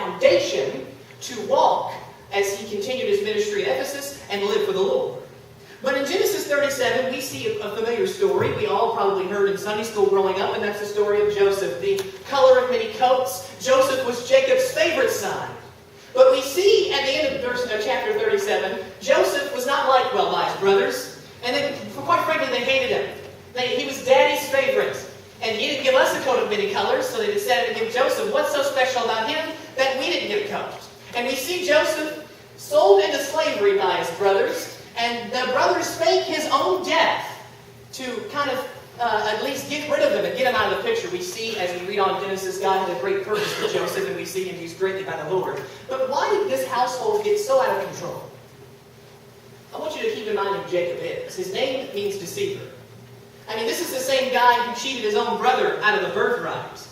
foundation to walk as he continued his ministry at Ephesus and live for the Lord. But in Genesis 37, we see a familiar story we all probably heard in Sunday school growing up, and that's the story of Joseph, the color of many coats. Joseph was Jacob's favorite son. But we see at the end of chapter 37, Joseph was not liked well by his brothers, and quite frankly, they hated him. He was Daddy's favorite, and he didn't give us a coat of many colors, so they decided to give Joseph. What's so special about him that we didn't get a coat? And we see Joseph sold into slavery by his brothers, and the brothers fake his own death to kind of at least get rid of him and get him out of the picture. We see, as we read on Genesis, God had a great purpose for Joseph, and we see him used greatly by the Lord. But why did this household get so out of control? I want you to keep in mind who Jacob is. His name means deceiver. I mean, this is the same guy who cheated his own brother out of the birthright.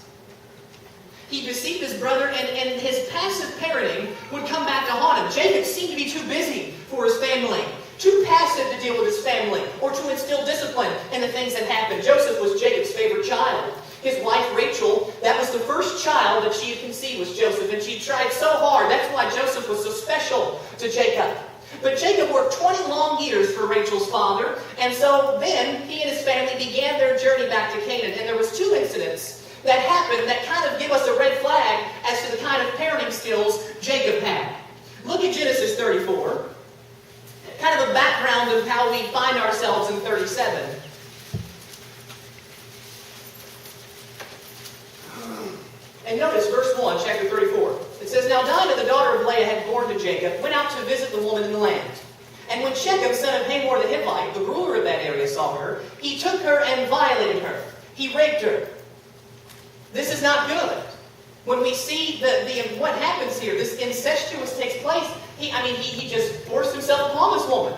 He deceived his brother, and his passive parenting would come back to haunt him. Jacob seemed to be too busy for his family, too passive to deal with his family, or to instill discipline in the things that happened. Joseph was Jacob's favorite child. His wife, Rachel, that was the first child that she had conceived was Joseph, and she tried so hard. That's why Joseph was so special to Jacob. But Jacob worked 20 long years for Rachel's father, and so then he and his family began their journey back to Canaan. And there was 2 incidents that happened that kind of give us a red flag as to the kind of parenting skills Jacob had. Look at Genesis 34. Kind of a background of how we find ourselves in 37. And notice verse 1, chapter 34. It says, Now Dinah, the daughter of Leah, had born to Jacob, went out to visit the woman in the land. And when Shechem, son of Hamor the Hivite, the ruler of that area, saw her, he took her and violated her. He raped her. This is not good. When we see what happens here, this incestuous takes place, he just forced himself upon this woman.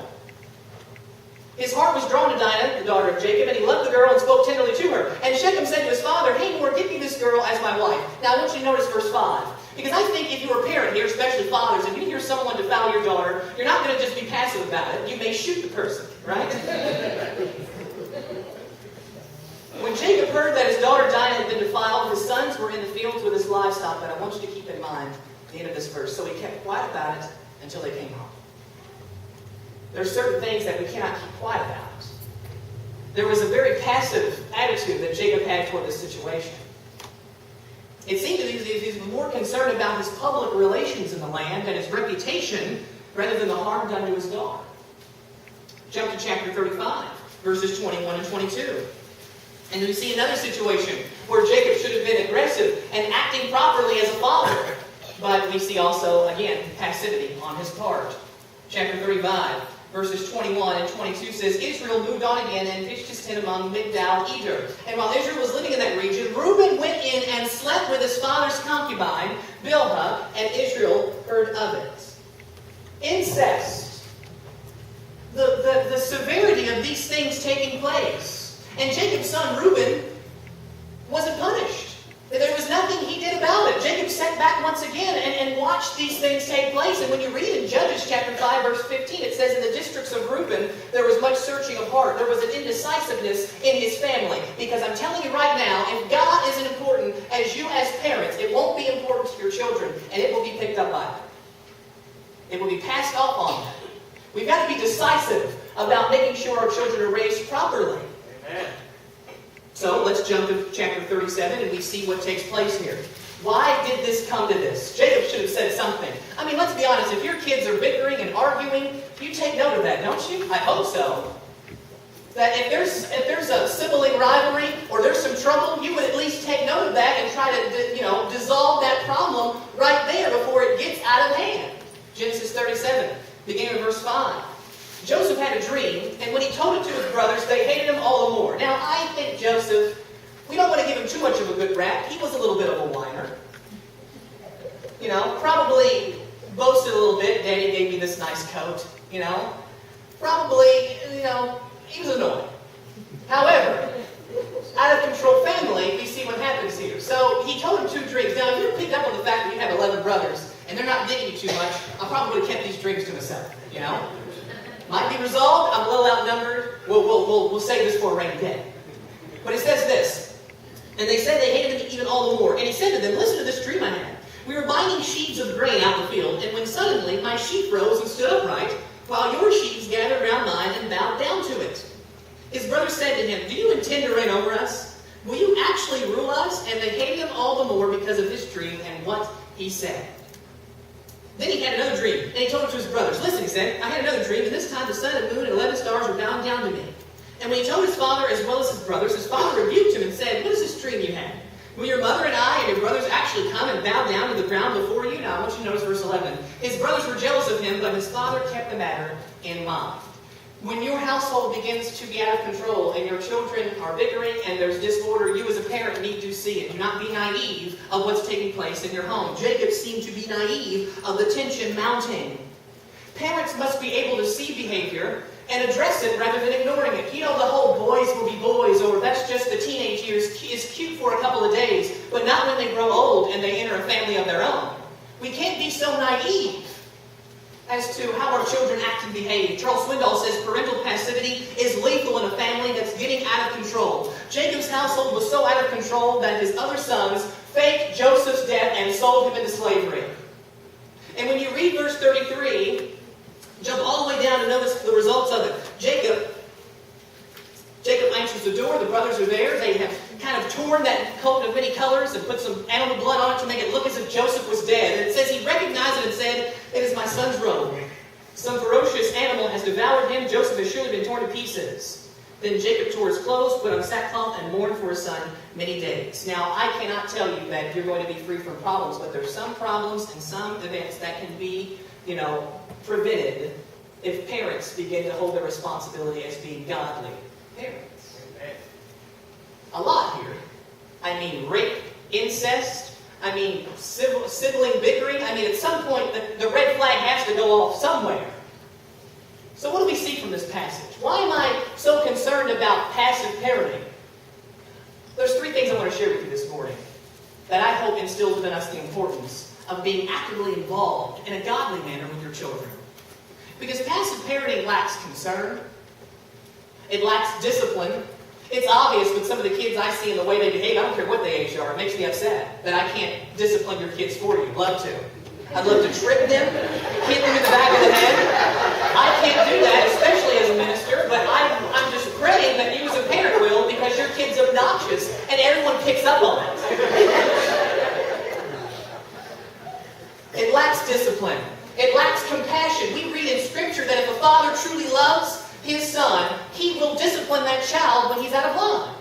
His heart was drawn to Dinah, the daughter of Jacob, and he loved the girl and spoke tenderly to her. And Shechem said to his father, Hamor, give me this girl as my wife. Now I want you to notice verse 5. Because I think if you're a parent here, especially fathers, if you hear someone defile your daughter, you're not going to just be passive about it. You may shoot the person, right? When Jacob heard that his daughter Dinah had been defiled, his sons were in the fields with his livestock. But I want you to keep in mind the end of this verse. So he kept quiet about it until they came home. There are certain things that we cannot keep quiet about. There was a very passive attitude that Jacob had toward this situation. It seemed that he was more concerned about his public relations in the land and his reputation rather than the harm done to his daughter. Jump to chapter 35, verses 21 and 22. And we see another situation where Jacob should have been aggressive and acting properly as a father. But we see also, again, passivity on his part. Chapter 35, verses 21 and 22 says, Israel moved on again and pitched his tent among Migdal Eder. And while Israel was living in that region, Reuben went in and slept with his father's concubine, Bilhah, and Israel heard of it. Incest. The severity of these things taking place. And Jacob's son Reuben wasn't punished. There was nothing he did about it. Jacob sat back once again and watched these things take place. And when you read in Judges chapter 5, verse 15, it says, In the districts of Reuben, there was much searching of heart. There was an indecisiveness in his family. Because I'm telling you right now, if God isn't important as you as parents, it won't be important to your children, and it will be picked up by them. It will be passed off on them. We've got to be decisive about making sure our children are raised properly. Amen. So let's jump to chapter 37 and we see what takes place here. Why did this come to this? Jacob should have said something. I mean, let's be honest. If your kids are bickering and arguing, you take note of that, don't you? I hope so. That if there's a sibling rivalry or there's some trouble, you would at least take note of that and try to dissolve that problem right there before it gets out of hand. Genesis 37, beginning of verse 5. Joseph had a dream, and when he told it to his brothers, they hated him all the more. Now, I think Joseph, we don't want to give him too much of a good rap. He was a little bit of a whiner. Probably boasted a little bit. Daddy gave me this nice coat, Probably, he was annoying. However, out of control family, we see what happens here. So, he told him 2 dreams. Now, if you picked up on the fact that you have 11 brothers, and they're not digging you too much, I probably would have kept these dreams to myself, Might be resolved. I'm a little outnumbered. We'll save this for a rainy day. But it says this. And they said they hated him even all the more. And he said to them, Listen to this dream I had. We were binding gathering sheaves of grain out in the field, and when suddenly my sheep rose and stood upright, while your sheaves gathered round mine and bowed down to it. His brothers said to him, do you intend to reign over us? Will you actually rule us? And they hated him all the more because of his dream and what he said. Then he had another dream, and he told it to his brothers. Listen, he said, I had another dream, and this time the sun and moon and 11 stars were bowing down to me. And when he told his father as well as his brothers, his father rebuked him and said, what is this dream you had? Will your mother and I and your brothers actually come and bow down to the ground before you? Now I want you to notice verse 11. His brothers were jealous of him, but his father kept the matter in mind. When your household begins to be out of control and your children are bickering and there's disorder, you as a parent need to see it. Do not be naive of what's taking place in your home. Jacob seemed to be naive of the tension mounting. Parents must be able to see behavior and address it rather than ignoring it. You know, the whole boys will be boys, or that's just the teenage years, is cute for a couple of days, but not when they grow old and they enter a family of their own. We can't be so naive as to how our children act and behave. Charles Swindoll says parental passivity is lethal in a family that's getting out of control. Jacob's household was so out of control that his other sons faked Joseph's death and sold him into slavery. And when you read verse 33, jump all the way down and notice the results of it. Jacob answers the door. The brothers are there. They have kind of torn that coat of many colors and put some animal blood on it to make it look as if Joseph was dead. And it says he recognized it and said, it is my son's robe. Some ferocious animal has devoured him. Joseph has surely been torn to pieces. Then Jacob tore his clothes, put on sackcloth, and mourned for his son many days. Now, I cannot tell you that you're going to be free from problems, but there's some problems and some events that can be, prevented if parents begin to hold their responsibility as being godly parents. A lot here. I mean rape, incest, I mean sibling bickering. I mean at some point the red flag has to go off somewhere. So what do we see from this passage? Why am I so concerned about passive parenting? There's three things I want to share with you this morning that I hope instills within us the importance of being actively involved in a godly manner with your children. Because passive parenting lacks concern. It lacks discipline. It's obvious with some of the kids I see in the way they behave. I don't care what their age are. It makes me upset that I can't discipline your kids for you. Love to. I'd love to trip them, hit them in the back of the head. I can't do that, especially as a minister, but I'm just praying that you as a parent will, because your kid's obnoxious and everyone picks up on it. It lacks discipline. It lacks compassion. We read in Scripture that if a father truly loves his son, he will discipline that child when he's out of line.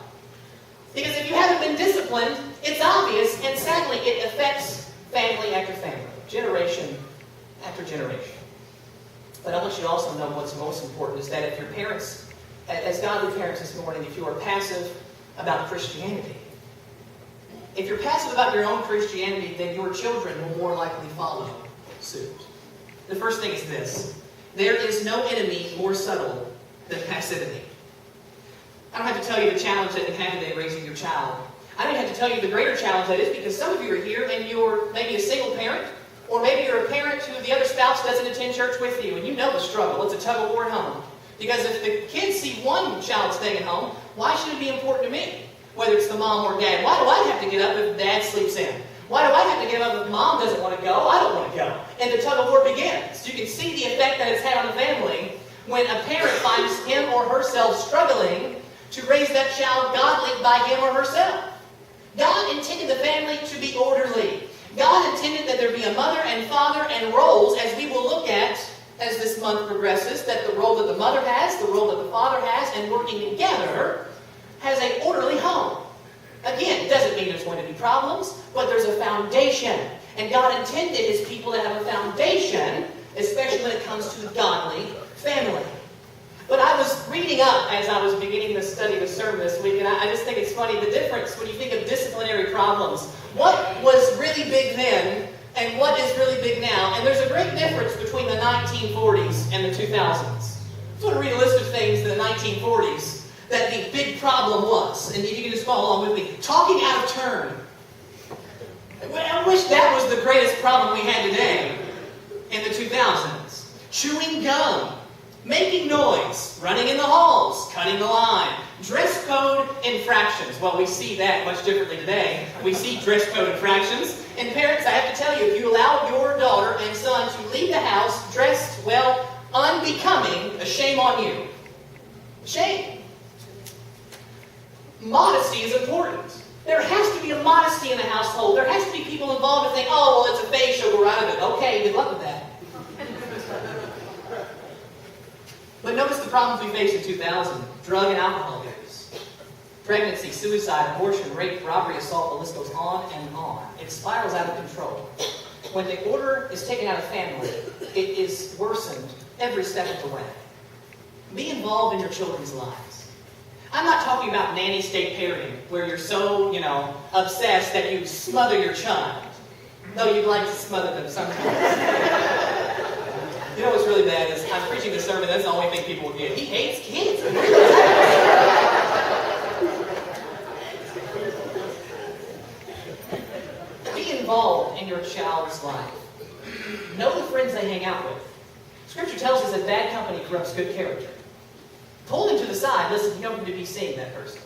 Because if you haven't been disciplined, it's obvious, and sadly, it affects family after family, generation after generation. But I want you to also know what's most important is that if your parents, as godly parents this morning, if you are passive about Christianity, if you're passive about your own Christianity, then your children will more likely follow suit. The first thing is this: there is no enemy more subtle than passivity. I don't have to tell you the challenge that you have today raising your child. I don't have to tell you the greater challenge that is, because some of you are here and you're maybe a single parent, or maybe you're a parent who the other spouse doesn't attend church with you, and you know the struggle. It's a tug of war at home. Because if the kids see one child staying at home, why should it be important to me? Whether it's the mom or dad. Why do I have to get up if dad sleeps in? Why do I have to get up if mom doesn't want to go? I don't want to go. And the tug of war begins. You can see the effect that it's had on the family when a parent finds him or herself struggling to raise that child godly by him or herself. God intended the family to be orderly. God intended that there be a mother and father and roles, as we will look at as this month progresses, that the role that the mother has, the role that the father has, and working together has an orderly home. Again, it doesn't mean there's going to be problems, but there's a foundation. And God intended His people to have a foundation, especially when it comes to godly family. But I was reading up as I was beginning to study the sermon this week, and I just think it's funny, the difference when you think of disciplinary problems. What was really big then, and what is really big now? And there's a great difference between the 1940s and the 2000s. I just want to read a list of things in the 1940s that the big problem was. And if you can just follow along with me. Talking out of turn. I wish that was the greatest problem we had today in the 2000s. Chewing gum. Making noise. Running in the halls. Cutting the line. Dress code infractions. Well, we see that much differently today. We see dress code infractions. And parents, I have to tell you, if you allow becoming a shame on you. Shame. Modesty is important. There has to be a modesty in the household. There has to be people involved who think, oh, well, it's a phase, she'll go right of it. Okay, good luck with that. But notice the problems we faced in 2000. Drug and alcohol abuse. Pregnancy, suicide, abortion, rape, robbery, assault, the list goes on and on. It spirals out of control. When the order is taken out of family, it is worsened every step of the way. Be involved in your children's lives. I'm not talking about nanny state parenting, where you're so, obsessed that you smother your child. Though you'd like to smother them sometimes. You know what's really bad is I'm preaching the sermon, that's the only thing people will get. He hates kids. Be involved in your child's life. Know the friends they hang out with. Scripture tells us that bad company corrupts good character. Pull them to the side. Listen, you don't need to be seeing that person.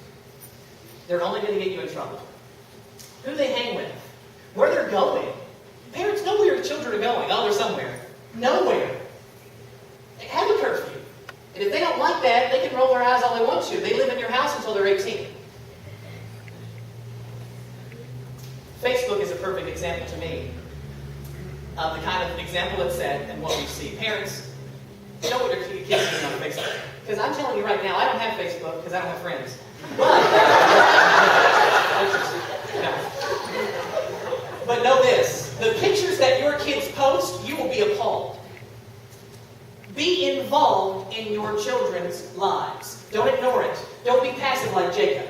They're only going to get you in trouble. Who they hang with. Where they're going. Parents know where your children are going. Oh, they're somewhere. Nowhere. They have a curfew. And if they don't like that, they can roll their eyes all they want to. They live in your house until they're 18. Facebook is a perfect example to me of the kind of example it's set and what we see. Parents, you know what your kids are doing on Facebook. Because I'm telling you right now, I don't have Facebook because I don't have friends. But know this. The pictures that your kids post, you will be appalled. Be involved in your children's lives. Don't ignore it. Don't be passive like Jacob.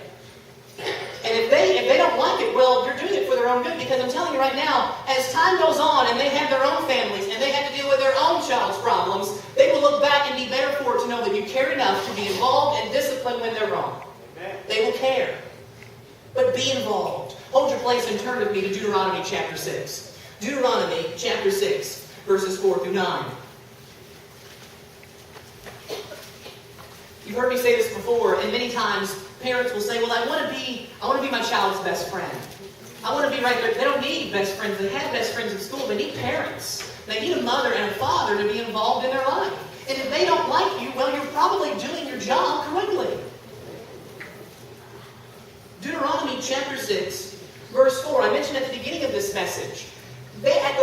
And if they don't like it, well, you're doing it for their own good, because I'm telling you right now, as time goes on and they have their own families and they have to deal with their own child's problems, they will look back and be better for it to know that you care enough to be involved and disciplined when they're wrong. Amen. They will care. But be involved. Hold your place and turn with me to Deuteronomy chapter 6. Deuteronomy chapter 6, verses 4 through 9. You've heard me say this before, and many times parents will say, well, I want to be my child's best friend. I want to be right there. They don't need best friends. They have best friends in school. They need parents. They need a mother and a father to be involved in their life. And if they don't like you, well, you're probably doing your job correctly. Deuteronomy chapter 6, verse 4. I mentioned at the beginning of this message. At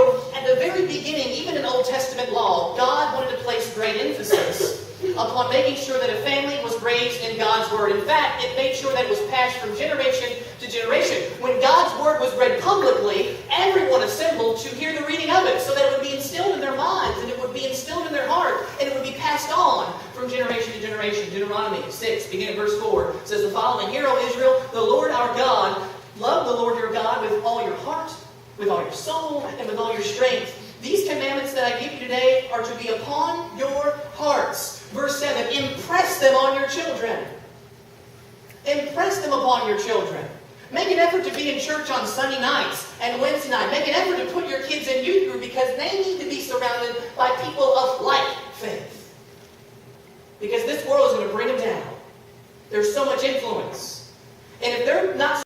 the very beginning, even in Old Testament law, God wanted to place great emphasis upon making sure that a family was raised in God's Word. In fact, it made sure that it was passed from generation to generation. When God's Word was read publicly, everyone assembled to hear the reading of it, so that it would be instilled in their minds, and it would be instilled in their heart, and it would be passed on from generation to generation. Deuteronomy 6, beginning at verse 4, says the following: Hear, O Israel, the Lord our God, love the Lord your God with all your heart, with all your soul, and with all your strength. These commandments that I give you today are to be upon your hearts. Verse 7, impress them on your children. Impress them upon your children. Make an effort to be in church on Sunday nights and Wednesday night. Make an effort to put your kids in youth group, because they need to be surrounded by people of like faith. Because this world is going to bring them down. There's so much influence. And if they're not